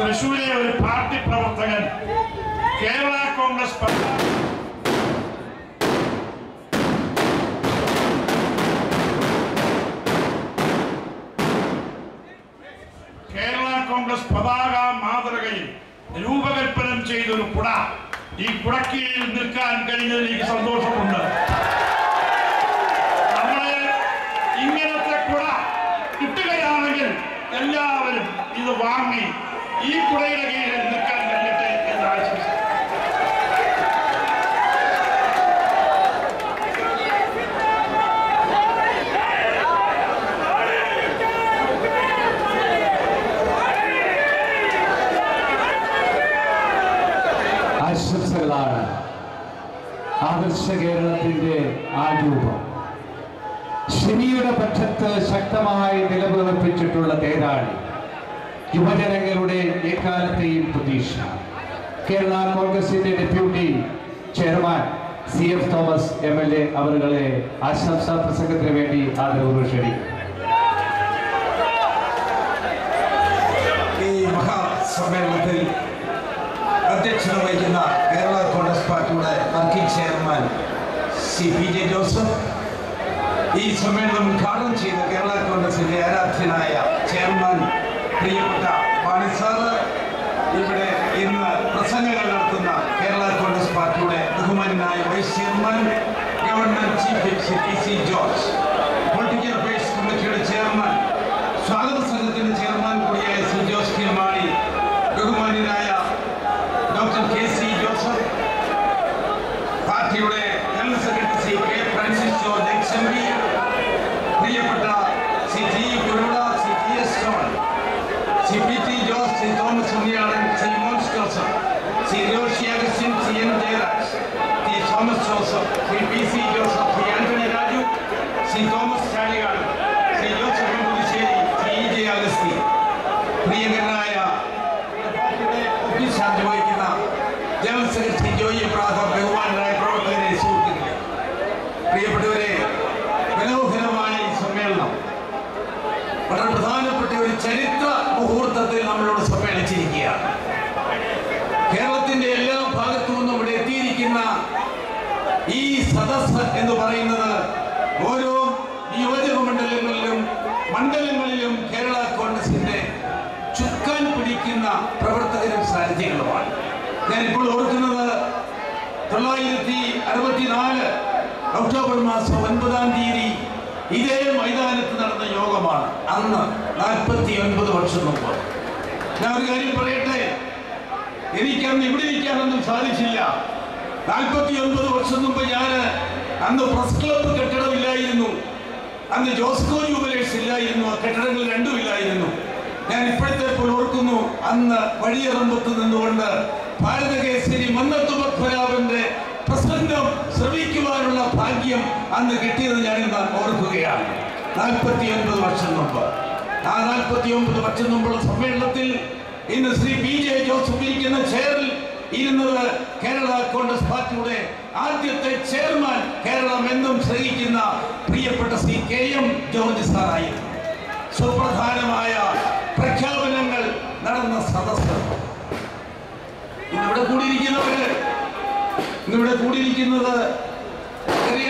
തൃശ്ശൂരിലെ ഒരു പാർട്ടി പ്രവർത്തകൻ കേരള കോൺഗ്രസ് പതാക മാതൃകയിൽ രൂപകൽപ്പന ചെയ്തൊരു കുട ഈ കുടക്കീഴിൽ നിൽക്കാൻ കഴിഞ്ഞതിൽ എനിക്ക് സന്തോഷമുണ്ട്. നമ്മളെ ഇങ്ങനത്തെ കുട കിട്ടുകയാണെങ്കിൽ എല്ലാവരും ഇത് വാങ്ങി ഈ കുടയുടെ കീഴിൽ നിൽക്കാൻ കഴിയട്ടെ എന്ന് ആശംസിക്കുന്നു. ആശംസകളാണ് ആദർശ കേരളത്തിന്റെ ആരൂപം. ശനിയുടെ പക്ഷത്ത് ശക്തമായി നിലയുറപ്പിച്ചിട്ടുള്ള തേരാളി, യുവജനങ്ങളുടെ എക്കാലത്തെയും പ്രതീക്ഷ. കേരള കോൺഗ്രസിന്റെ deputy chairman CF Thomas MLA അവരുടെ ആശംസാ പ്രസംഗത്തിന് വേണ്ടി ആദരവ് ക്ഷണിക്കും. ഈ മഹാസമ്മേളനത്തിൽ അധ്യക്ഷത വഹിക്കുന്ന കേരള കോൺഗ്രസ് പാർട്ടിയുടെ വർക്കിംഗ് ചെയർമാൻ PJ ജോസഫ്, ഈ സമ്മേളനം ഉദ്ഘാടനം ചെയ്ത കേരള കോൺഗ്രസിന്റെ ആരാധ്യനായ ചെയർമാൻ പ്രിയപ്പെട്ട മാണി സാറ്, ഇവിടെ ഇന്ന് പ്രസംഗങ്ങൾ നടത്തുന്ന കേരള കോൺഗ്രസ് പാർട്ടിയുടെ ബഹുമാനായ vice chairman government chief executive PC George, political affairs കമ്മിറ്റിയുടെ ചെയർമാൻ, സ്വാഗത സംഘത്തിന്റെ ചെയർമാൻ കൂടിയായ ശ്രീ ജോസ് കെ മാണി, ബഹുമാനായ ഡോക്ടർ KC ജോസഫ്, പാർട്ടിയുടെ general secretary K Francis George XMP, പ്രിയപ്പെട്ട Shri T Kuruvila, Shri TS John, Shri PT Jose, Shri Thomas Unniyadan, Shri Mons Joseph, Shri Roshi Augustine, Shri N Jayaraj, Shri Thomas Joseph, Shri PC Joseph, Shri Antony Raju, Shri Thomas Chalikad, Shri Joseph Puthussery, Shri EJ അഗസ്തി, പ്രിയങ്കരനായ ഓഫീസ് ചാർജ് വഹിക്കുന്ന ജനറൽ സെക്രട്ടറി ജോയി എബ്രാഹിം, ബഹുമാനായ പ്രവർത്തകരെ, സുഹൃത്തുക്കളെ, പ്രിയപ്പെട്ടവരെ, മനോഹരമായ ഈ സമ്മേളനം വളരെ പ്രധാനപ്പെട്ട ഒരു ചരിത്ര മുഹൂർത്തത്തിൽ നമ്മളോട് സമ്മേളിച്ചിരിക്കുകയാണ്. കേരളത്തിന്റെ എല്ലാ ഭാഗത്തു നിന്നും ഇവിടെ എത്തിയിരിക്കുന്ന ഈ സദസ്സ് എന്ന് പറയുന്നത് ഓരോ നിയോജക മണ്ഡലങ്ങളിലും കേരള കോൺഗ്രസിന്റെ ചുക്കാൻ പിടിക്കുന്ന പ്രവർത്തകരും സാരഥികളുമാണ്. ഞാനിപ്പോൾ ഓർക്കുന്നത് 1964 ഒക്ടോബർ മാസം 9-ാം തീയതി ഇതേ മൈതാനത്ത് നടന്ന യോഗമാണ്. അന്ന് 49 വർഷം മുമ്പ്. ഞാൻ ഒരു കാര്യം പറയട്ടെ, എനിക്കന്ന് ഇവിടെ ഇരിക്കാനൊന്നും സാധിച്ചില്ല. 49 വർഷം മുമ്പ് ഞാൻ അന്ന് പ്രസ് ക്ലബ്ബ് കെട്ടിടമില്ലായിരുന്നു, അന്ന് ജോസ്കോ ജൂബിലേഴ്സ് ഇല്ലായിരുന്നു, ആ കെട്ടിടങ്ങൾ രണ്ടും ഇല്ലായിരുന്നു. ഞാൻ ഇപ്പോഴത്തെ ഓർക്കുന്നു, അന്ന് വഴിയറമ്പത്ത് നിന്നുകൊണ്ട് ഭാരതകേസരി മന്നത്ത് പത്മനാഭന്റെ പ്രസംഗം ശ്രവിക്കുവാനുള്ള ഭാഗ്യം അന്ന് കിട്ടിയത് ഞാനിന്ന് ഓർക്കുകയാണ്. 49 വർഷം മുമ്പ്. ആ 49 വർഷം മുമ്പുള്ള സമ്മേളനത്തിൽ ഇന്ന് ശ്രീ PJ ജോസഫ് ഇരിക്കുന്ന ചെയറിൽ ഇരുന്നത് കേരള കോൺഗ്രസ് പാർട്ടിയുടെ ആദ്യത്തെ ചെയർമാൻ, കേരളം എന്നും സ്നേഹിക്കുന്ന പ്രിയപ്പെട്ട ശ്രീ KM ജോർജ് സാറായിരുന്നു. സുപ്രധാനമായ പ്രഖ്യാപനങ്ങൾ നടന്ന സദസ്സ്. ഇന്നിവിടെ കൂടിയിരിക്കുന്നത്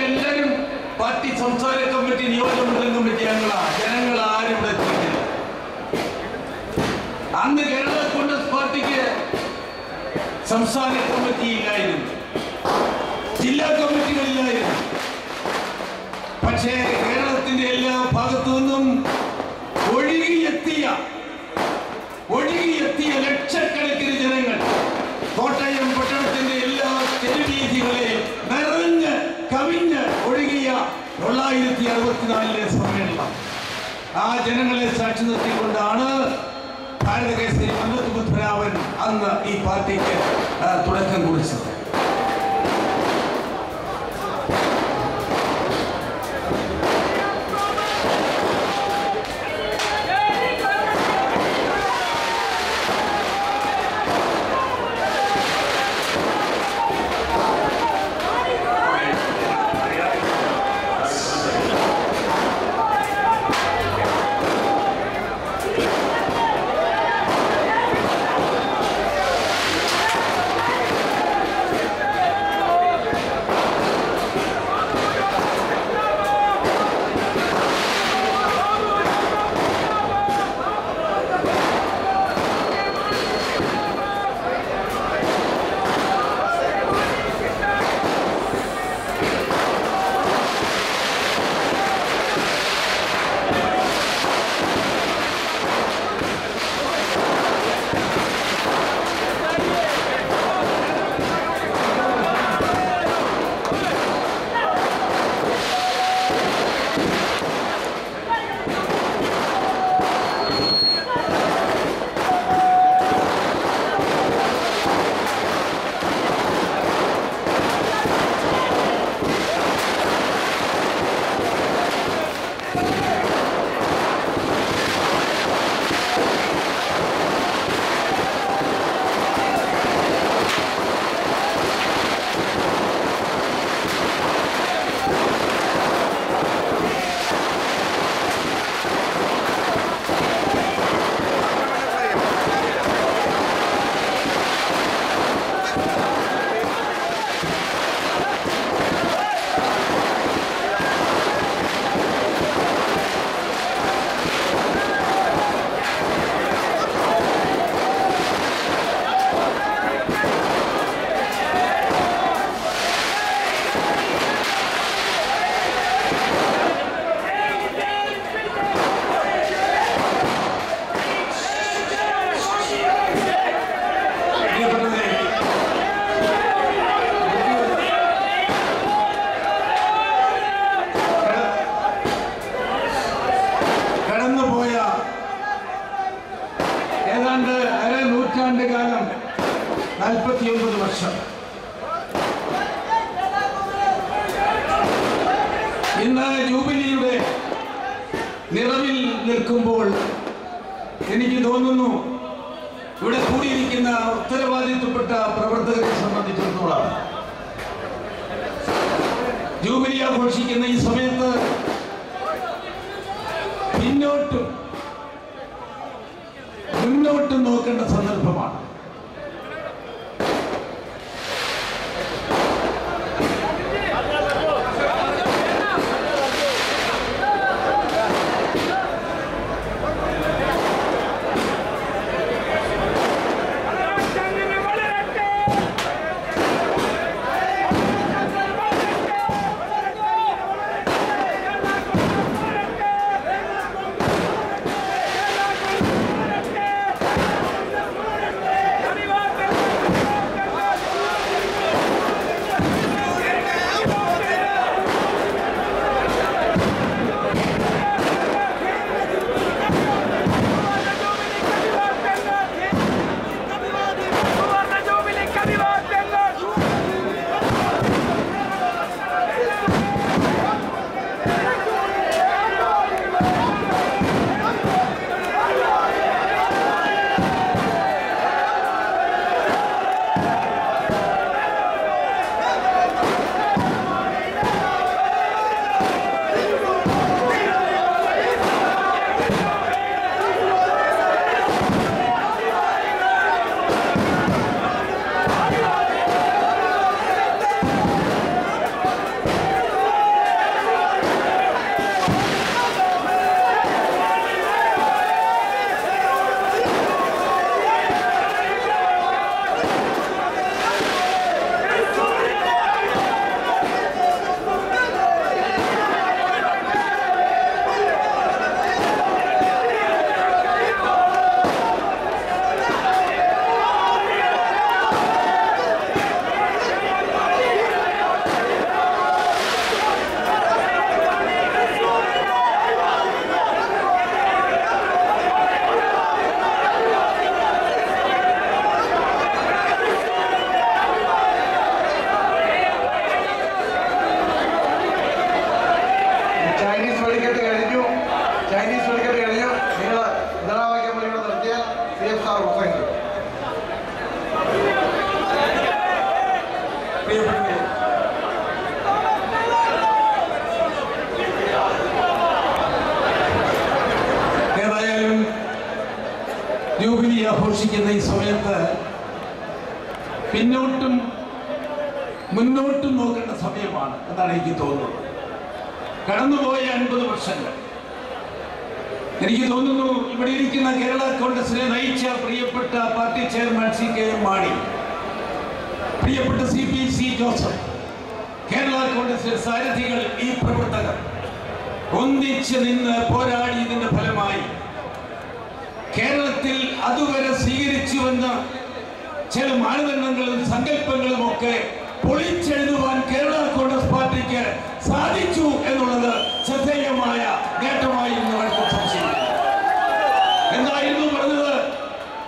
എല്ലാവരും പാർട്ടി സംസ്ഥാന കമ്മിറ്റി, നിയോജകമണ്ഡലം കമ്മിറ്റി അംഗങ്ങളാണ്. ജനങ്ങൾ ആരും ഇവിടെ എത്തിയിട്ടില്ല. അന്ന് കേരള കോൺഗ്രസ് പാർട്ടിക്ക് സംസ്ഥാന കമ്മിറ്റി ഇല്ലായിരുന്നു, ജില്ലാ കമ്മിറ്റികളില്ലായിരുന്നു. പക്ഷേ കേരളത്തിന്റെ എല്ലാ ഭാഗത്തു നിന്നും ഒഴുകിയെത്തിയ ലക്ഷക്കണക്കിന് ജനങ്ങൾ കോട്ടയം പട്ടണത്തിന്റെ എല്ലാ തെരുവീഥികളെയും നിറഞ്ഞ് കവിഞ്ഞ് ഒഴുകിയ 964 സമ്മേളനം. ആ ജനങ്ങളെ സാക്ഷി നിർത്തിക്കൊണ്ടാണ് ഭാരതകേസരി മന്നത്ത് പത്മനാഭൻ അന്ന് ഈ പാർട്ടിക്ക് തുടക്കം കുറിച്ചത്. 49 വർഷം. ഇന്ന് ജൂബിലിയുടെ നിറവിൽ നിൽക്കുമ്പോൾ എനിക്ക് തോന്നുന്നു ഇവിടെ കൂടിയിരിക്കുന്ന ഉത്തരവാദിത്വപ്പെട്ട പ്രവർത്തകരെ സംബന്ധിച്ചിടത്തോളം ജൂബിലി ആഘോഷിക്കുന്ന ഈ സമയത്ത് മുന്നോട്ടും നോക്കേണ്ട സന്ദർഭമാണ്. ഏതായാലും ജൂബിലി ആഘോഷിക്കുന്ന ഈ സമയത്ത് മുന്നോട്ടും നോക്കേണ്ട സമയമാണ് എന്നാണ് എനിക്ക് തോന്നുന്നത്. കടന്നുപോയ 50 വർഷങ്ങൾ എനിക്ക് തോന്നുന്നു ഇവിടെ ഇരിക്കുന്ന കേരള കോൺഗ്രസിനെ നയിച്ച പ്രിയപ്പെട്ട പാർട്ടി ചെയർമാൻ CKM മാണി, പ്രിയപ്പെട്ട CPC ജോസഫ്, കേരള കോൺഗ്രസിലെ സാരഥികൾ, ഈ പ്രവർത്തകർ ഒന്നിച്ച് നിന്ന് പോരാടിയതിന്റെ ഫലമായി കേരളത്തിൽ അതുവരെ സ്വീകരിച്ചു വന്ന ചില മാനദണ്ഡങ്ങളും സങ്കല്പങ്ങളും ഒക്കെ പൊളിച്ചെഴുതുവാൻ കേരള കോൺഗ്രസ് പാർട്ടിക്ക് സാധിച്ചു എന്നുള്ളത് ശ്രദ്ധേയമായ നേട്ടമായിരുന്നു. എന്തായിരുന്നു പറഞ്ഞത്?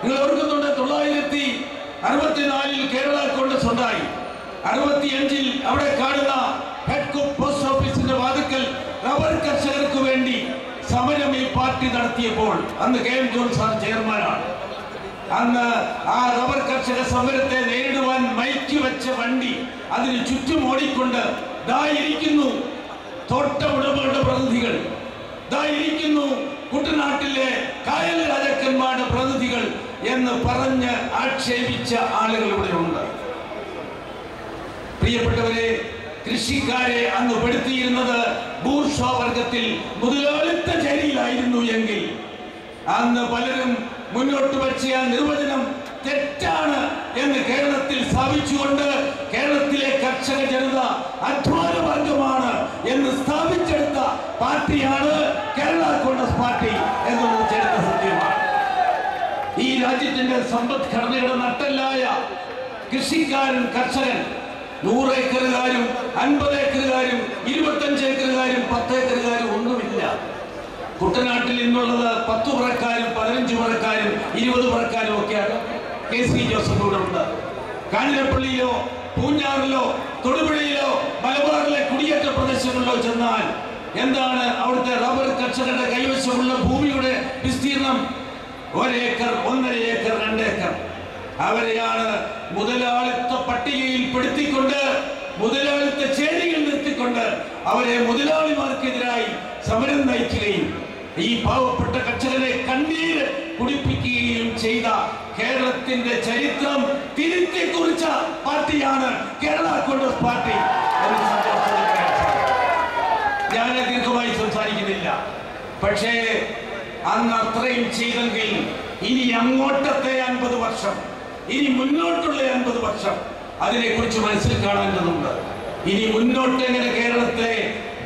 നിങ്ങൾ ഓർക്കുന്നുണ്ട്, 1964 കേരള കോൺഗ്രസ് ഉണ്ടായി. 65 അവിടെ കാണുന്ന ഹെഡ് പോസ്റ്റ് ഓഫീസിന്റെ വാതിക്കൽ റബ്ബർ കർഷകർക്ക് വേണ്ടി സമരം ഈ പാർട്ടി നടത്തിയപ്പോൾ അന്ന് KM ജോൺ സാർ ചെയർമാനാണ്. അന്ന് ആ റബ്ബർ കർഷക സമരത്തെ നേരിടുവാൻ മൈക്ക് വെച്ച വണ്ടി അതിന് ചുറ്റും ഓടിക്കൊണ്ട് ഇരിക്കുന്നു തോട്ട ഉടമകളുടെ പ്രതിനിധികൾ, ഇരിക്കുന്നു കുട്ടനാട്ടിലെ കായൽ രാജാക്കന്മാരുടെ പ്രതിനിധികൾ എന്ന് പറഞ്ഞ് ആക്ഷേപിച്ച ആളുകൾ ഇവിടെ ഉണ്ട്. പ്രിയപ്പെട്ടവരെ, കൃഷിക്കാരെ അന്ന് പെടുത്തിയിരുന്നത് ബൂർഷ്വാ വർഗത്തിൽ മുതലാളിത്ത ചേരിയിലായിരുന്നു എങ്കിൽ അന്ന് പലരും മുന്നോട്ട് വെച്ച നിർവചനം തെറ്റാണ് എന്ന് കേരളത്തിൽ സ്ഥാപിച്ചുകൊണ്ട് കേരളത്തിലെ കർഷക ജനത അധ്വാന വർഗമാണ് എന്ന് സ്ഥാപിച്ചെടുത്ത പാർട്ടിയാണ് കേരള കോൺഗ്രസ് പാർട്ടി എന്നുള്ളത് ചരിത്ര സത്യമാണ്. ഈ രാജ്യത്തിന്റെ സമ്പദ്ഘടനയുടെ നട്ടെല്ലായ കൃഷിക്കാരൻ, കർഷകൻ 100 ഏക്കറുകാരും 50 ഏക്കറുകാരും 25 ഏക്കറുകാരും 10 ഏക്കറുകാരും ഒന്നുമില്ല. കുട്ടനാട്ടിൽ നിന്നുള്ളത് 10 പറക്കാരും 15 പറക്കാരും 20 പറക്കാരും ഒക്കെയാണ്. KC ജോസഫ് ഇവിടെ ഉണ്ട്. കാഞ്ഞിരപ്പള്ളിയിലോ പൂഞ്ഞാറിലോ തൊടുപുഴയിലോ മലബാറിലെ കുടിയേറ്റ പ്രദേശങ്ങളിലോ ചെന്നാൽ എന്താണ് അവിടുത്തെ റബ്ബർ കർഷകരുടെ കൈവശമുള്ള ഭൂമിയുടെ വിസ്തീർണം? 1 ഏക്കർ, 1.5 ഏക്കർ, 2 ഏക്കർ. അവരെയാണ് മുതലാളിത്ത പട്ടികയിൽ പെടുത്തിക്കൊണ്ട്, മുതലാളിത്ത ചേരികൾ നിർത്തിക്കൊണ്ട് അവരെ മുതലാളിമാർക്കെതിരായി സമരം നയിക്കുകയും ഈ പാവപ്പെട്ട കർഷകരെ കണ്ണീര് കുടിപ്പിക്കുകയും ചെയ്ത കേരളത്തിന്റെ ചരിത്രം തിരുത്തി കുറിച്ച പാർട്ടിയാണ് കേരള കോൺഗ്രസ് പാർട്ടി. ഞാൻ ദീർഘമായി സംസാരിക്കുന്നില്ല. പക്ഷേ അന്ന് അത്രയും ചെയ്തെങ്കിൽ ഇനി അങ്ങോട്ടത്തെ 50 വർഷം, ഇനി മുന്നോട്ടുള്ള 50 വർഷം അതിനെക്കുറിച്ച് മനസ്സിൽ കാണേണ്ടതുണ്ട്. ഇനി മുന്നോട്ട് എങ്ങനെ കേരളത്തെ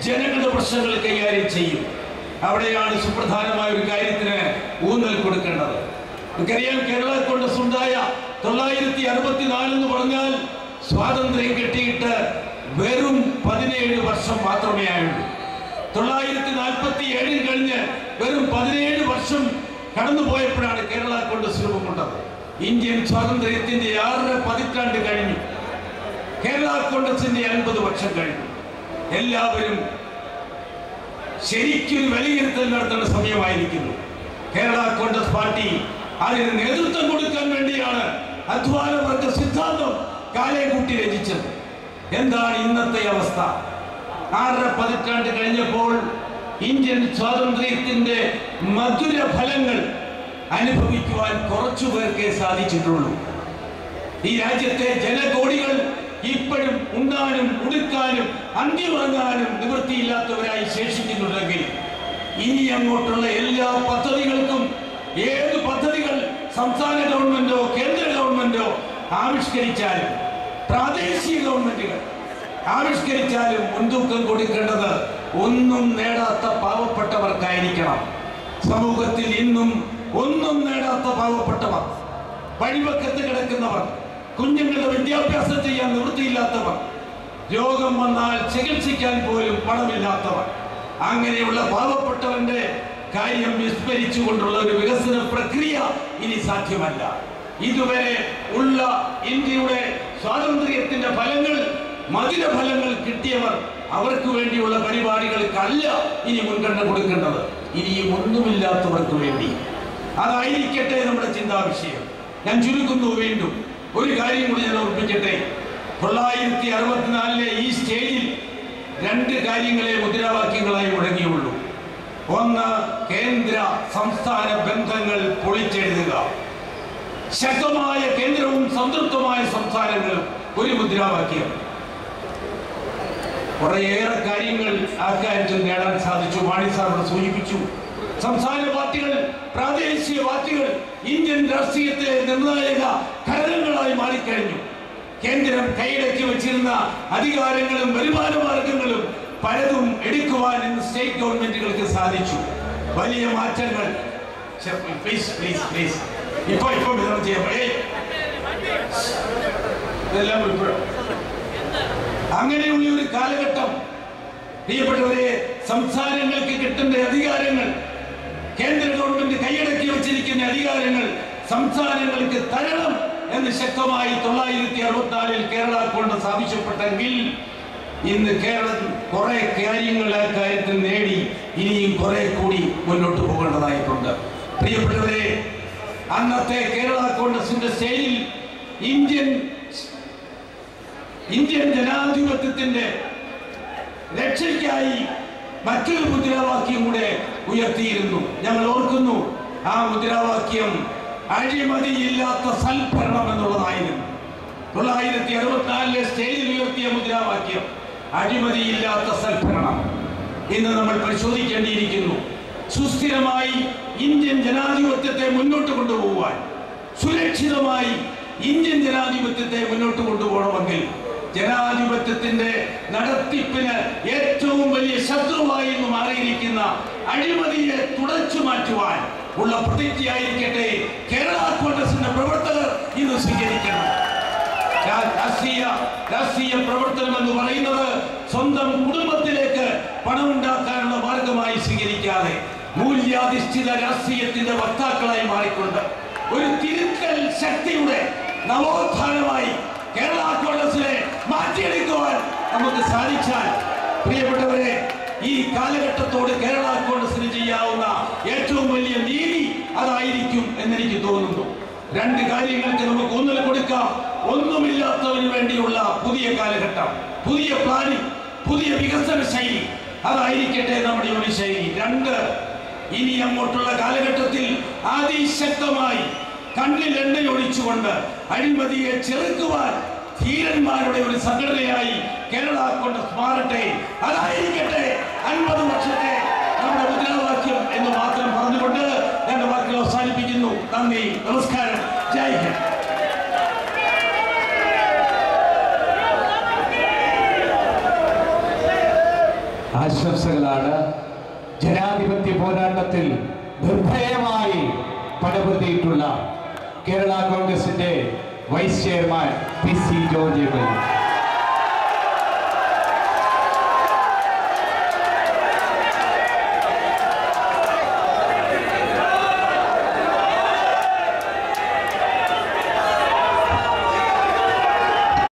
ജനങ്ങളുടെ പ്രശ്നങ്ങൾ കൈകാര്യം ചെയ്യും, അവിടെയാണ് സുപ്രധാനമായ ഒരു കാര്യത്തിന് ഊന്നൽ കൊടുക്കേണ്ടത്. നമുക്കറിയാം, കേരള കോൺഗ്രസ് ഉണ്ടായ 964 എന്ന് പറഞ്ഞാൽ സ്വാതന്ത്ര്യം കിട്ടിയിട്ട് വെറും 17 വർഷം മാത്രമേ ആയുള്ളൂ. 947 കഴിഞ്ഞ് വെറും 17 വർഷം കടന്നുപോയപ്പോഴാണ് കേരള കോൺഗ്രസ് രൂപം കൊണ്ടത്. ഇന്ത്യൻ സ്വാതന്ത്ര്യത്തിന്റെ 6 പതിറ്റാണ്ട് കഴിഞ്ഞു. കേരള കോൺഗ്രസിന്റെ 50 വർഷം കഴിഞ്ഞു. എല്ലാവരും ശരിക്കും വിലയിരുത്തൽ നടത്തേണ്ട സമയമായിരിക്കുന്നു. കേരള കോൺഗ്രസ് പാർട്ടി അതിന് നേതൃത്വം കൊടുക്കാൻ വേണ്ടിയാണ് അധ്വാന വർഗ സിദ്ധാന്തം കാലേക്കൂട്ടി രചിച്ചത്. എന്താണ് ഇന്നത്തെ അവസ്ഥ? 6 പതിറ്റാണ്ട് കഴിഞ്ഞപ്പോൾ ഇന്ത്യൻ സ്വാതന്ത്ര്യത്തിന്റെ മധുര ഫലങ്ങൾ അനുഭവിക്കുവാൻ കുറച്ചു പേർക്കേ സാധിച്ചിട്ടുള്ളൂ. ഈ രാജ്യത്തെ ജനകോടികൾ ഇപ്പോഴും ഉണ്ണാനും ഉടുക്കാനും അന്തിയുറങ്ങാനും നിവൃത്തിയില്ലാത്തവരായി ശേഷിക്കുന്നുണ്ടെങ്കിൽ ഇനി അങ്ങോട്ടുള്ള എല്ലാ പദ്ധതികൾക്കും, ഏത് പദ്ധതികൾ സംസ്ഥാന ഗവൺമെന്റോ കേന്ദ്ര ഗവൺമെന്റോ ആവിഷ്കരിച്ചാലും പ്രാദേശിക ഗവൺമെന്റുകൾ ആവിഷ്കരിച്ചാലും മുൻതൂക്കം കൊടുക്കേണ്ടത് ഒന്നും നേടാത്ത പാവപ്പെട്ടവർക്കായിരിക്കണം. സമൂഹത്തിൽ ഇന്നും ഒന്നും നേടാത്ത പാവപ്പെട്ടവർ, വഴിവക്കത്ത് കിടക്കുന്നവർ, കുഞ്ഞുങ്ങളുടെ വിദ്യാഭ്യാസം ചെയ്യാൻ നിവൃത്തിയില്ലാത്തവർ, രോഗം വന്നാൽ ചികിത്സിക്കാൻ പോലും പണമില്ലാത്തവർ, അങ്ങനെയുള്ള പാവപ്പെട്ടവന്റെ കാര്യം വിസ്മരിച്ചുകൊണ്ടുള്ള ഒരു വികസന പ്രക്രിയ ഇനി സാധ്യമല്ല. ഇതുവരെ ഉള്ള ഇന്ത്യയുടെ സ്വാതന്ത്ര്യത്തിന്റെ ഫലങ്ങൾ, മധുര ഫലങ്ങൾ കിട്ടിയവർ, അവർക്ക് വേണ്ടിയുള്ള പരിപാടികൾക്കല്ല ഇനി മുൻഗണന കൊടുക്കേണ്ടത്, ഇനിയും ഒന്നുമില്ലാത്തവർക്ക് വേണ്ടി. അതായിരിക്കട്ടെ നമ്മുടെ ചിന്താവിഷയം. ഞാൻ ചുരുക്കുന്നു. വീണ്ടും ഒരു കാര്യം കൂടി ഞാൻ ഓർപ്പിക്കട്ടെ. 964 ഈ സ്റ്റേജിൽ 2 കാര്യങ്ങളെ മുദ്രാവാക്യങ്ങളായി മുഴങ്ങിയുള്ളൂ. ഒന്ന്, കേന്ദ്ര സംസ്ഥാന ബന്ധങ്ങൾ പൊളിച്ചെഴുതുക. ശക്തമായ കേന്ദ്രവും സംതൃപ്തമായ സംസ്ഥാനങ്ങളും ഒരു മുദ്രാവാക്യം. കുറേയേറെ കാര്യങ്ങൾ ആ കാര്യത്തിൽ നേടാൻ സാധിച്ചു. മാണി സാർ സൂചിപ്പിച്ചു. സംസ്ഥാന പാർട്ടികൾ, പ്രാദേശിക പാർട്ടികൾ ഇന്ത്യൻ രാഷ്ട്രീയത്തിലെ നിർണായക ഘടകങ്ങളായി മാറിക്കഴിഞ്ഞു. കേന്ദ്രം കൈയടക്കി വെച്ചിരുന്ന അധികാരങ്ങളും വരുമാന മാർഗങ്ങളും പലതും എടുക്കുവാൻ ഇന്ന് സ്റ്റേറ്റ് ഗവൺമെന്റുകൾക്ക് സാധിച്ചു. വലിയ മാറ്റങ്ങൾ. ഇപ്പൊ വിതരണം ചെയ്യപ്പെടേ ഇതെല്ലാം അങ്ങനെയുള്ള ഒരു കാലഘട്ടം. പ്രിയപ്പെട്ടവരെ, സംസ്ഥാനങ്ങൾക്ക് കിട്ടേണ്ട അധികാരങ്ങൾ, കേന്ദ്ര ഗവൺമെന്റ് കൈയടക്കി വെച്ചിരിക്കുന്ന അധികാരങ്ങൾ സംസ്ഥാനങ്ങൾക്ക് തരണം എന്ന് ശക്തമായി 964 കേരള കോൺഗ്രസ് ആവശ്യപ്പെട്ടെങ്കിൽ ഇന്ന് കേരളം കുറെ കാര്യങ്ങൾ ആ കാര്യത്തിൽ നേടി. ഇനിയും കുറെ കൂടി മുന്നോട്ട് പോകേണ്ടതായിട്ടുണ്ട്. പ്രിയപ്പെട്ടവരെ, അന്നത്തെ കേരള കോൺഗ്രസിന്റെ സ്റ്റേജിൽ ഇന്ത്യൻ ജനാധിപത്യത്തിന്റെ രക്ഷയ്ക്കായി മറ്റൊരു മുദ്രാവാക്യം കൂടെ ഉയർത്തിയിരുന്നു. ഞങ്ങൾ ഓർക്കുന്നു, ആ മുദ്രാവാക്യം അഴിമതിയില്ലാത്ത സൽഭരണം എന്നുള്ളതായിരുന്നു. 964 സ്റ്റേജിൽ ഉയർത്തിയ മുദ്രാവാക്യം അഴിമതിയില്ലാത്ത സൽഭരണം. ഇന്ന് നമ്മൾ പരിശോധിക്കേണ്ടിയിരിക്കുന്നു. സുസ്ഥിരമായി ഇന്ത്യൻ ജനാധിപത്യത്തെ മുന്നോട്ട് കൊണ്ടുപോകാൻ, സുരക്ഷിതമായി ഇന്ത്യൻ ജനാധിപത്യത്തെ മുന്നോട്ട് കൊണ്ടുപോകണമെങ്കിൽ ജനാധിപത്യത്തിന്റെ നടത്തിപ്പിന് ഏറ്റവും വലിയ ശത്രുവായി ഇന്ന് മാറിയിരിക്കുന്ന അഴിമതിയെ തുടച്ചു മാറ്റുവാൻ ഉള്ള പ്രതിജ്ഞയായിരിക്കട്ടെ കേരള കോൺഗ്രസിന്റെ പ്രവർത്തകർ ഇന്ന് സ്വീകരിക്കണം. രാഷ്ട്രീയ പ്രവർത്തനം എന്ന് പറയുന്നത് സ്വന്തം കുടുംബത്തിലേക്ക് പണമുണ്ടാക്കാനുള്ള മാർഗമായി സ്വീകരിക്കാതെ മൂല്യാധിഷ്ഠിത രാഷ്ട്രീയത്തിന്റെ വക്താക്കളായി മാറിക്കൊണ്ട് ഒരു തിരുത്തൽ ശക്തിയുടെ നവോത്ഥാനമായി കേരള കോൺഗ്രസിനെ മാറ്റിയെടുക്കുവാൻ നമുക്ക് സാധിച്ചാൽ, പ്രിയപ്പെട്ടവരെ, ഈ കാലഘട്ടത്തോട് കേരള കോൺഗ്രസിന് ചെയ്യാവുന്ന ഏറ്റവും വലിയ നീതി അതായിരിക്കും എന്നെനിക്ക് തോന്നുന്നു. രണ്ട് കാര്യങ്ങൾക്ക് നമുക്ക് ഊന്നൽ കൊടുക്കാം. ഒന്നുമില്ലാത്തവന് വേണ്ടിയുള്ള പുതിയ കാലഘട്ടം, പുതിയ പ്ലാനിംഗ്, പുതിയ വികസന ശൈലി, അതായിരിക്കട്ടെ നമ്മുടെ യുവ ശൈലി. രണ്ട്, ഇനി അങ്ങോട്ടുള്ള കാലഘട്ടത്തിൽ അതിശക്തമായി കണ്ണിൽ എണ്ണയൊഴിച്ചുകൊണ്ട് അഴിമതിയെ ചെറുക്കുവാൻ ധീരന്മാരുടെ ഒരു സംഘടനയായി കേരള കോൺഗ്രസ് മാറട്ടെ. അതായിരിക്കട്ടെ 50 വർഷത്തെ നമ്മുടെ മുദ്രാവാക്യം എന്ന് മാത്രം പറഞ്ഞുകൊണ്ട് എന്റെ വാക്കുകൾ അവസാനിപ്പിക്കുന്നു. നന്ദി, നമസ്കാരം, ജയ് ഹിന്ദ്. ആശംസകളാണ്. ജനാധിപത്യ പോരാട്ടത്തിൽ നിർഭയമായി പടപൊരുതിയിട്ടുള്ള കേരള കോൺഗ്രസിന്റെ വൈസ് ചെയർമാൻ PC ജോർജ്.